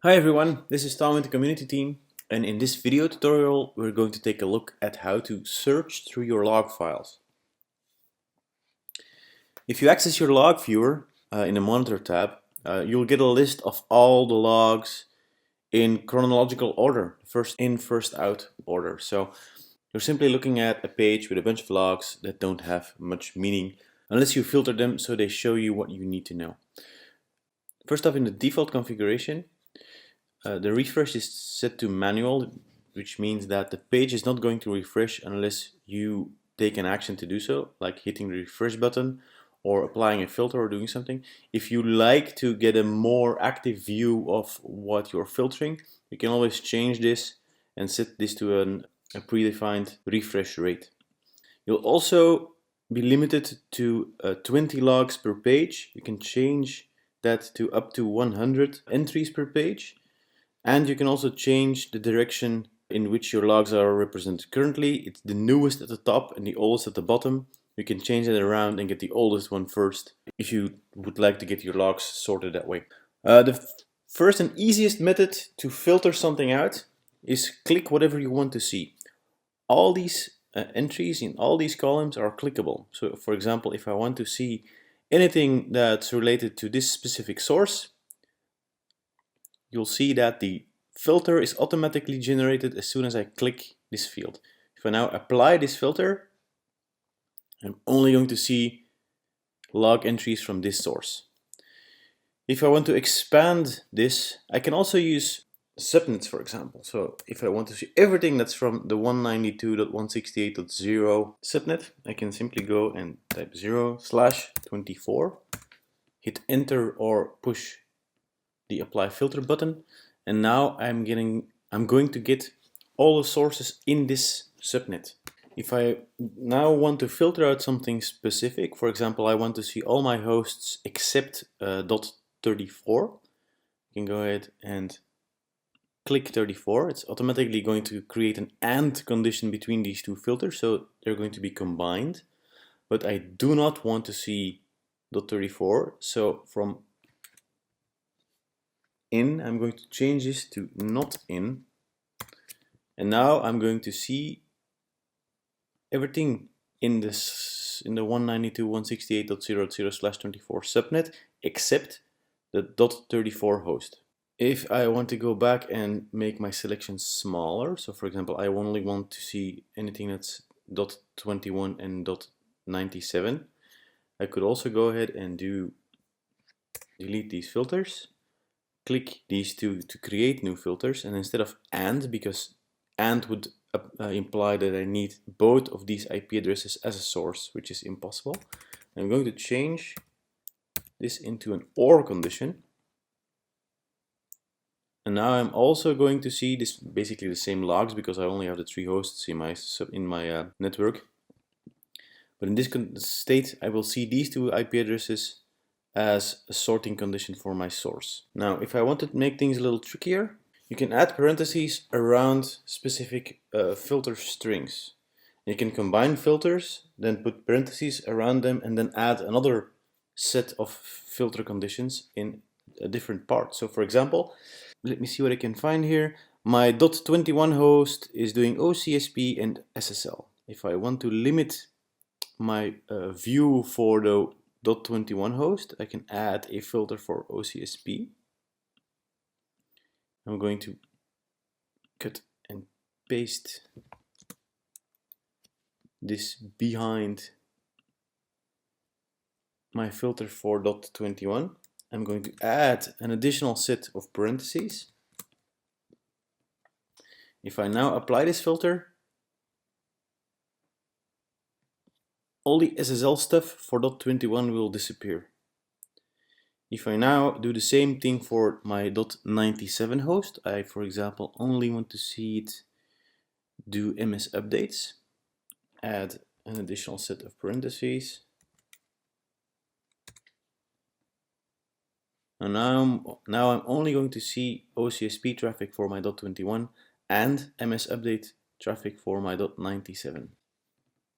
Hi everyone, this is Tom with the community team, and in this video tutorial we're going to take a look at how to search through your log files. If you access your log viewer in the monitor tab, you'll get a list of all the logs in chronological order, first in, first out order. So you're simply looking at a page with a bunch of logs that don't have much meaning unless you filter them so they show you what you need to know. First off, in the default configuration, the refresh is set to manual, which means that the page is not going to refresh unless you take an action to do so, like hitting the refresh button or applying a filter or doing something. If you like to get a more active view of what you're filtering, you can always change this and set this to a predefined refresh rate. You'll also be limited to 20 logs per page. You can change that to up to 100 entries per page. And you can also change the direction in which your logs are represented. Currently, it's the newest at the top and the oldest at the bottom. You can change it around and get the oldest one first if you would like to get your logs sorted that way. The first and easiest method to filter something out is click whatever you want to see. All these entries in all these columns are clickable. So for example, if I want to see anything that's related to this specific source, you'll see that the filter is automatically generated as soon as I click this field. If I now apply this filter, I'm only going to see log entries from this source. If I want to expand this, I can also use subnets, for example. So if I want to see everything that's from the 192.168.0 subnet, I can simply go and type 0/24, hit enter or push the apply filter button, and now I'm going to get all the sources in this subnet. If I now want to filter out something specific, for example, I want to see all my hosts except .34, you can go ahead and click 34. It's automatically going to create an AND condition between these two filters, so they're going to be combined. But I do not want to see .34, so from in, I'm going to change this to not in, and now I'm going to see everything in the 192.168.0.0/24 subnet except the .34 host. If I want to go back and make my selection smaller, so for example I only want to see anything that's .21 and .97, I could also go ahead and delete these filters, click these two to create new filters, and instead of AND, because AND would imply that I need both of these IP addresses as a source, which is impossible, I'm going to change this into an OR condition. And now I'm also going to see this basically the same logs because I only have the 3 hosts in my network. But in this state, I will see these two IP addresses as a sorting condition for my source. Now, if I want to make things a little trickier, you can add parentheses around specific filter strings. You can combine filters, then put parentheses around them, and then add another set of filter conditions in a different part. So for example, let me see what I can find here. My .21 host is doing OCSP and SSL. If I want to limit my view for the .21 host, I can add a filter for OCSP. I'm going to cut and paste this behind my filter for .21. I'm going to add an additional set of parentheses. If I now apply this filter, all the SSL stuff for .21 will disappear. If I now do the same thing for my .97 host, I, for example, only want to see it do MS updates, add an additional set of parentheses. And now I'm only going to see OCSP traffic for my .21 and MS update traffic for my .97.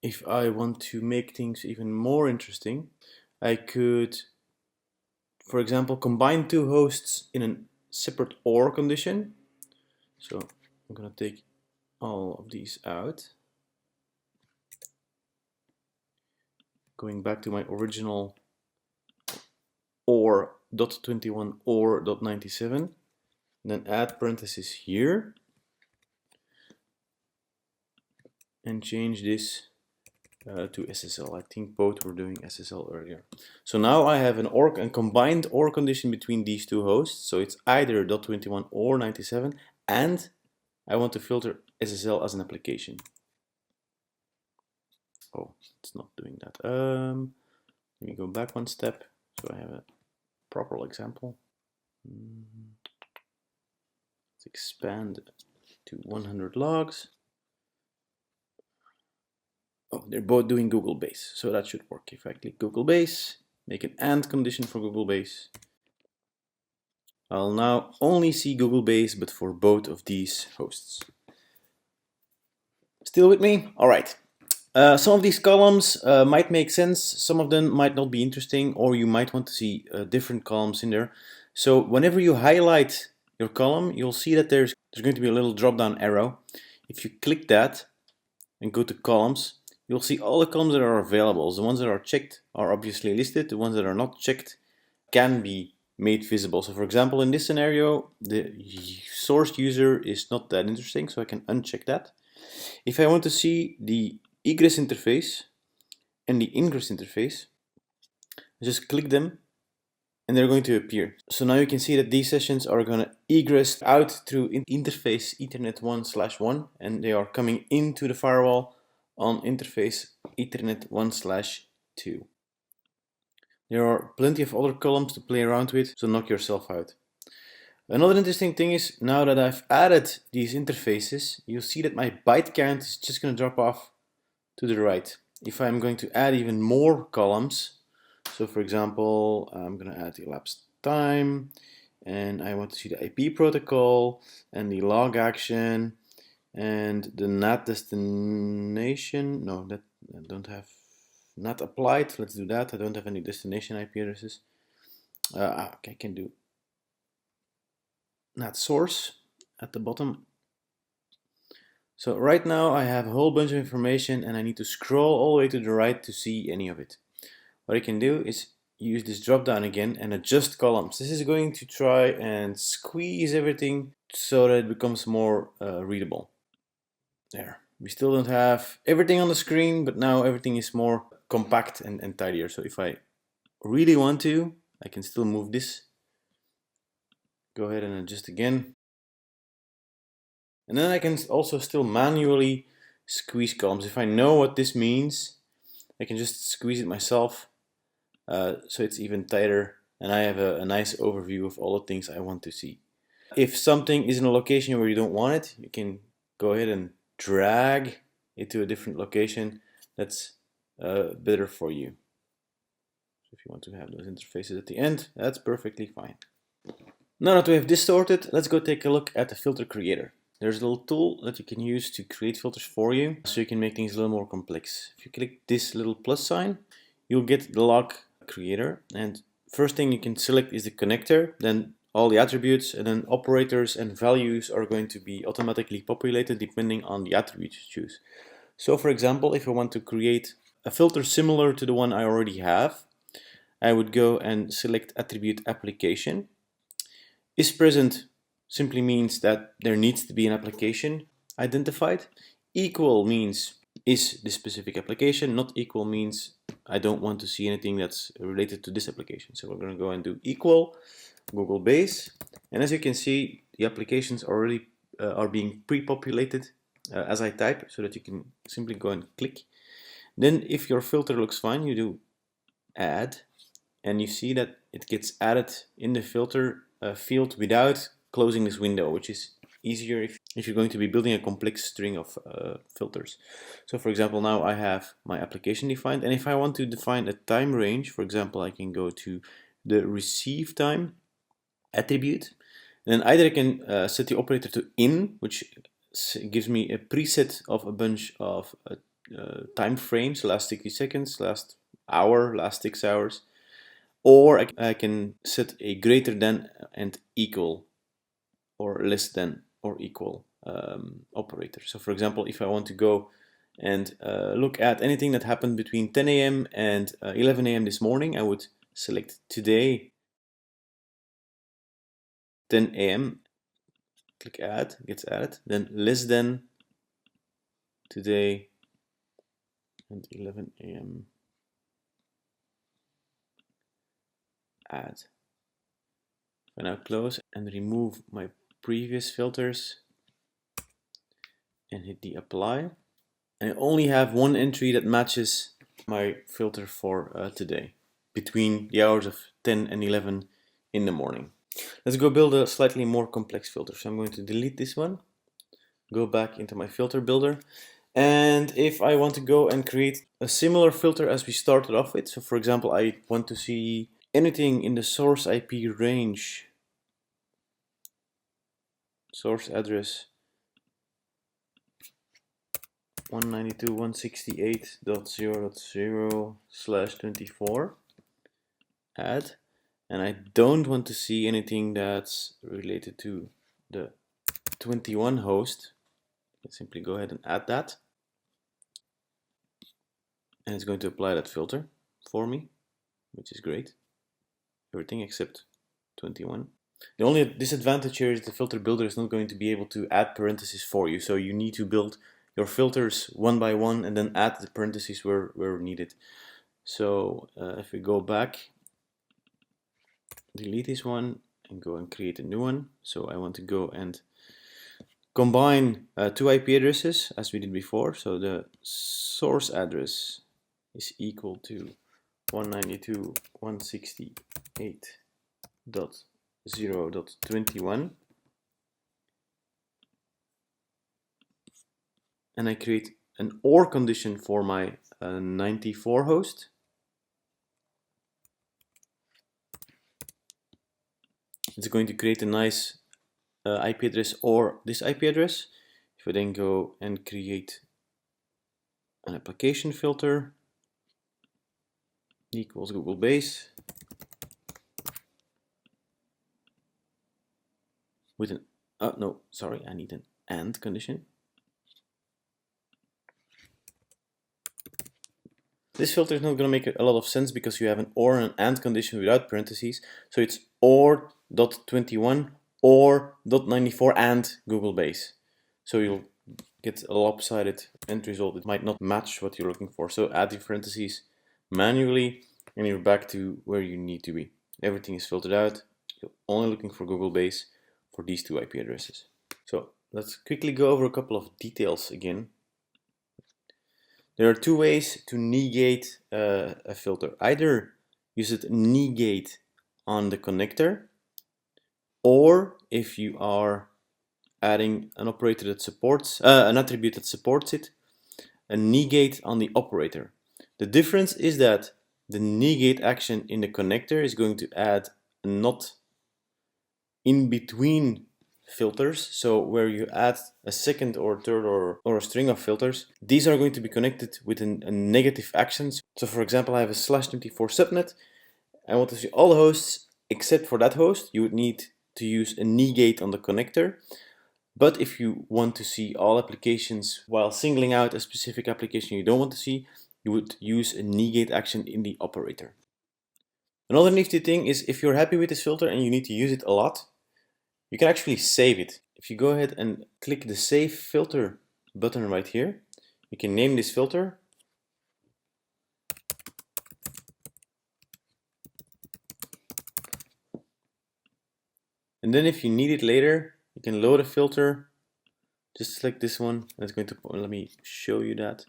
If I want to make things even more interesting, I could, for example, combine two hosts in a separate OR condition. So I'm gonna take all of these out. Going back to my original OR .21 OR .97, then add parentheses here and change this to SSL. I think both were doing SSL earlier. So now I have a combined OR condition between these two hosts. So it's either .21 or 97, and I want to filter SSL as an application. Oh, it's not doing that. Let me go back one step so I have a proper example. Let's expand to 100 logs. Oh, they're both doing Google Base, so that should work. If I click Google Base, make an AND condition for Google Base, I'll now only see Google Base, but for both of these hosts. Still with me? All right. Some of these columns might make sense, some of them might not be interesting, or you might want to see different columns in there. So whenever you highlight your column, you'll see that there's going to be a little drop-down arrow. If you click that and go to columns, you'll see all the columns that are available. The ones that are checked are obviously listed. The ones that are not checked can be made visible. So for example, in this scenario, the source user is not that interesting, so I can uncheck that. If I want to see the egress interface and the ingress interface, just click them and they're going to appear. So now you can see that these sessions are going to egress out through interface Ethernet 1/1, and they are coming into the firewall on interface Ethernet 1/2. There are plenty of other columns to play around with, so knock yourself out. Another interesting thing is, now that I've added these interfaces, you'll see that my byte count is just going to drop off to the right. If I'm going to add even more columns, so for example, I'm going to add the elapsed time, and I want to see the IP protocol, and the log action, and the NAT destination. No, that I don't have. NAT applied. Let's do that. I don't have any destination IP addresses. Okay, I can do NAT source at the bottom. So right now I have a whole bunch of information and I need to scroll all the way to the right to see any of it. What I can do is use this drop down again and adjust columns. This is going to try and squeeze everything so that it becomes more readable. There. We still don't have everything on the screen, but now everything is more compact and tidier. So if I really want to, I can still move this. Go ahead and adjust again. And then I can also still manually squeeze columns. If I know what this means, I can just squeeze it myself so it's even tighter, and I have a nice overview of all the things I want to see. If something is in a location where you don't want it, you can go ahead and drag it to a different location that's better for you. So if you want to have those interfaces at the end, that's perfectly fine. Now that we have this sorted, let's go take a look at the filter creator. There's a little tool that you can use to create filters for you, so you can make things a little more complex. If you click this little plus sign, you'll get the log creator, and first thing you can select is the connector, then all the attributes, and then operators and values are going to be automatically populated depending on the attributes you choose. So for example, if I want to create a filter similar to the one I already have, I would go and select attribute application. Is present simply means that there needs to be an application identified. Equal means is the specific application. Not equal means I don't want to see anything that's related to this application. So we're going to go and do equal Google Base, and as you can see, the applications already are being pre-populated as I type, so that you can simply go and click. Then if your filter looks fine, you do add, and you see that it gets added in the filter field without closing this window, which is easier if you're going to be building a complex string of filters. So for example, now I have my application defined, and if I want to define a time range, for example, I can go to the receive time attribute, and then either I can set the operator to in, which gives me a preset of a bunch of time frames, last 60 seconds, last hour, last 6 hours, or I can set a greater than and equal or less than or equal operator. So for example, if I want to go and look at anything that happened between 10 a.m. and 11 a.m. this morning, I would select today, 10 a.m. click add, gets added, then less than today and 11 a.m. add. If I now close and remove my previous filters and hit the apply, I only have one entry that matches my filter for today, between the hours of 10 and 11 in the morning. Let's go build a slightly more complex filter. So I'm going to delete this one, go back into my filter builder, and if I want to go and create a similar filter as we started off with, so for example, I want to see anything in the source IP range, source address 192.168.0.0/24, add, and I don't want to see anything that's related to the 21 host. Let's simply go ahead and add that, and it's going to apply that filter for me, which is great. Everything except 21. The only disadvantage here is the filter builder is not going to be able to add parentheses for you, so you need to build your filters one by one and then add the parentheses where needed. So if we go back, delete this one and go and create a new one. So I want to go and combine two IP addresses as we did before. So the source address is equal to 192.168.0.21, and I create an OR condition for my 94 host. It's going to create a nice IP address or this IP address. If we then go and create an application filter equals Google Base with an no, sorry, I need an AND condition. This filter is not going to make a lot of sense because you have an OR and an AND condition without parentheses. So it's OR.21 or .94 and Google Base. So you'll get a lopsided end result. It might not match what you're looking for. So add the parentheses manually and you're back to where you need to be. Everything is filtered out. You're only looking for Google Base for these two IP addresses. So let's quickly go over a couple of details again. There are two ways to negate a filter. Either use it negate on the connector, or if you are adding an operator that supports an attribute that supports it, a negate on the operator. The difference is that the negate action in the connector is going to add a not in between filters. So where you add a second or third or a string of filters, these are going to be connected with a negative action. So for example, I have a /24 subnet. I want to see all the hosts except for that host. You would need to use a negate on the connector. But if you want to see all applications while singling out a specific application you don't want to see, you would use a negate action in the operator. Another nifty thing is if you're happy with this filter and you need to use it a lot, you can actually save it. If you go ahead and click the Save Filter button right here, you can name this filter. And then if you need it later, you can load a filter, just select this one. It's going to, let me show you that.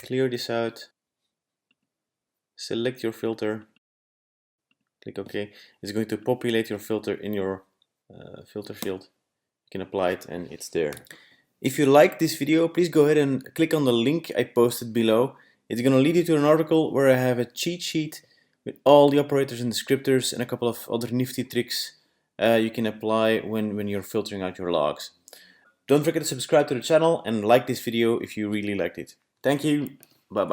Clear this out, select your filter, click OK. It's going to populate your filter in your filter field. You can apply it and it's there. If you like this video, please go ahead and click on the link I posted below. It's going to lead you to an article where I have a cheat sheet with all the operators and descriptors and a couple of other nifty tricks you can apply when you're filtering out your logs. Don't forget to subscribe to the channel and like this video if you really liked it. Thank you.